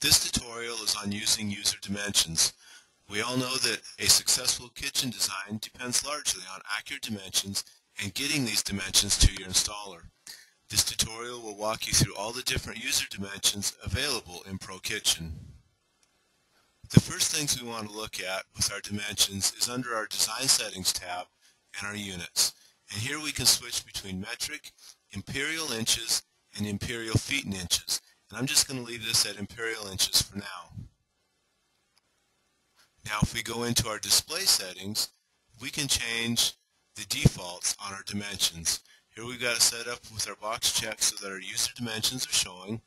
This tutorial is on using user dimensions. We all know that a successful kitchen design depends largely on accurate dimensions and getting these dimensions to your installer. This tutorial will walk you through all the different user dimensions available in ProKitchen. The first things we want to look at with our dimensions is under our Design Settings tab and our units. And here we can switch between metric, imperial inches, and imperial feet and inches. And I'm just going to leave this at imperial inches for now. Now if we go into our display settings, we can change the defaults on our dimensions. Here we've got it set up with our box checked so that our user dimensions are showing.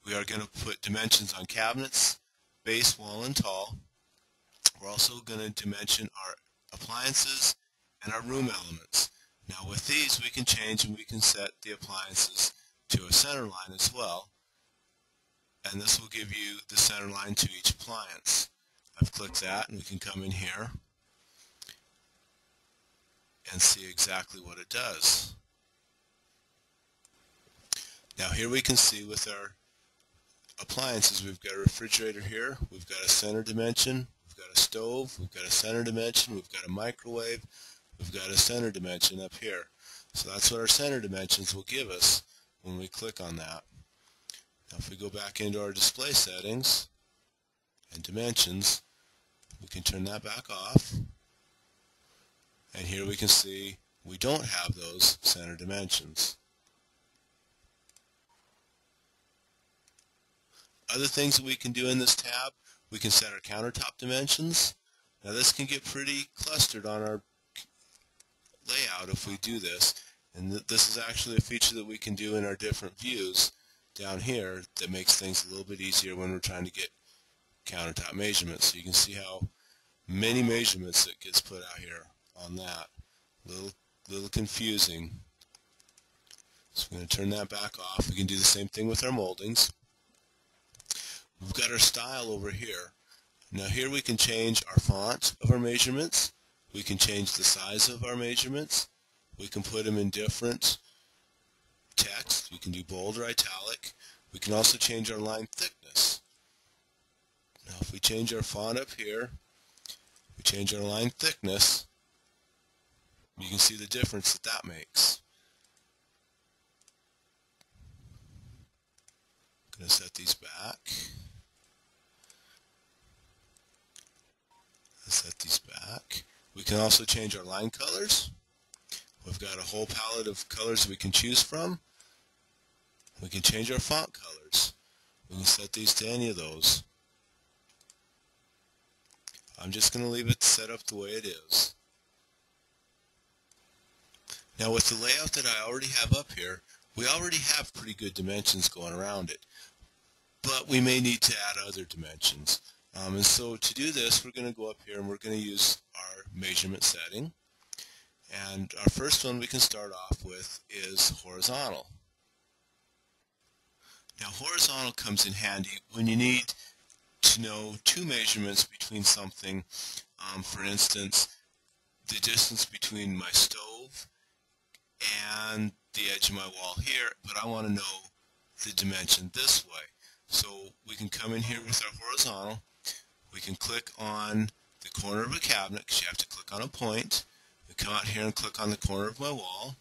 We are going to put dimensions on cabinets, base, wall, and tall. We're also going to dimension our appliances and our room elements. Now with these we can change and we can set the appliances to a center line as well. And this will give you the center line to each appliance. I've clicked that and we can come in here and see exactly what it does. Now here we can see with our appliances we've got a refrigerator here, we've got a center dimension, we've got a stove, we've got a center dimension, we've got a microwave, we've got a center dimension up here. So that's what our center dimensions will give us when we click on that. Now if we go back into our display settings and dimensions, we can turn that back off, and here we can see we don't have those center dimensions. Other things that we can do in this tab, we can set our countertop dimensions. Now this can get pretty clustered on our layout if we do this, and this is actually a feature that we can do in our different views down here that makes things a little bit easier when we're trying to get countertop measurements. So you can see how many measurements it gets put out here on that. Little confusing. So we're going to turn that back off. We can do the same thing with our moldings. We've got our style over here. Now here we can change our font of our measurements. We can change the size of our measurements. We can put them in different text. We can do bold or italic. We can also change our line thickness. Now if we change our font up here, we change our line thickness, you can see the difference that that makes. I'm going to set these back. Set these back. We can also change our line colors. We've got a whole palette of colors we can choose from. We can change our font colors. We can set these to any of those. I'm just going to leave it set up the way it is. Now with the layout that I already have up here, we already have pretty good dimensions going around it. But we may need to add other dimensions. And so to do this, we're going to go up here and we're going to use our measurement setting. And our first one we can start off with is horizontal. Now horizontal comes in handy when you need to know two measurements between something. For instance, the distance between my stove and the edge of my wall here, but I want to know the dimension this way. So we can come in here with our horizontal. We can click on the corner of a cabinet because you have to click on a point. We come out here and click on the corner of my wall,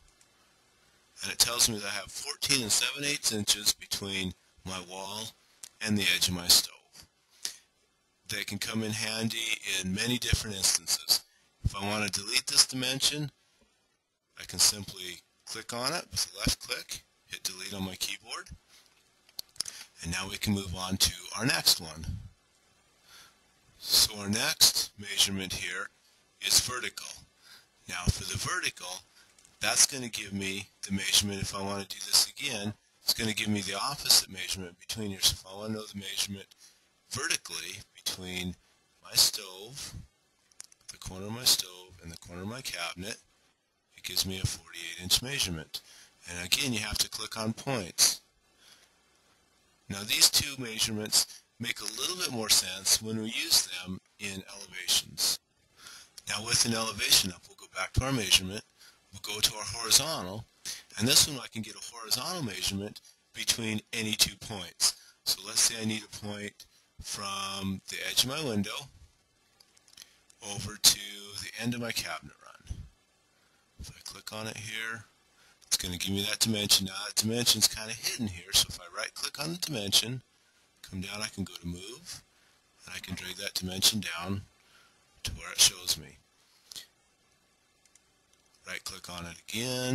and it tells me that I have 14 7/8 inches between my wall and the edge of my stove. They can come in handy in many different instances. If I want to delete this dimension, I can simply click on it with a left click, hit delete on my keyboard, and now we can move on to our next one. So our next measurement here is vertical. Now for the vertical, that's going to give me the measurement. If I want to do this again, it's going to give me the opposite measurement between here. So if I want to know the measurement vertically between my stove, the corner of my stove, and the corner of my cabinet, it gives me a 48-inch measurement. And again, you have to click on points. Now these two measurements make a little bit more sense when we use them in elevations. Now with an elevation up, we'll go back to our measurement, we'll go to our horizontal, and this one I can get a horizontal measurement between any 2 points. So let's say I need a point from the edge of my window over to the end of my cabinet run. If I click on it here, it's going to give me that dimension. Now that dimension is kind of hidden here, so if I right click on the dimension, come down, I can go to move, and I can drag that dimension down to where it shows me. Right click on it again,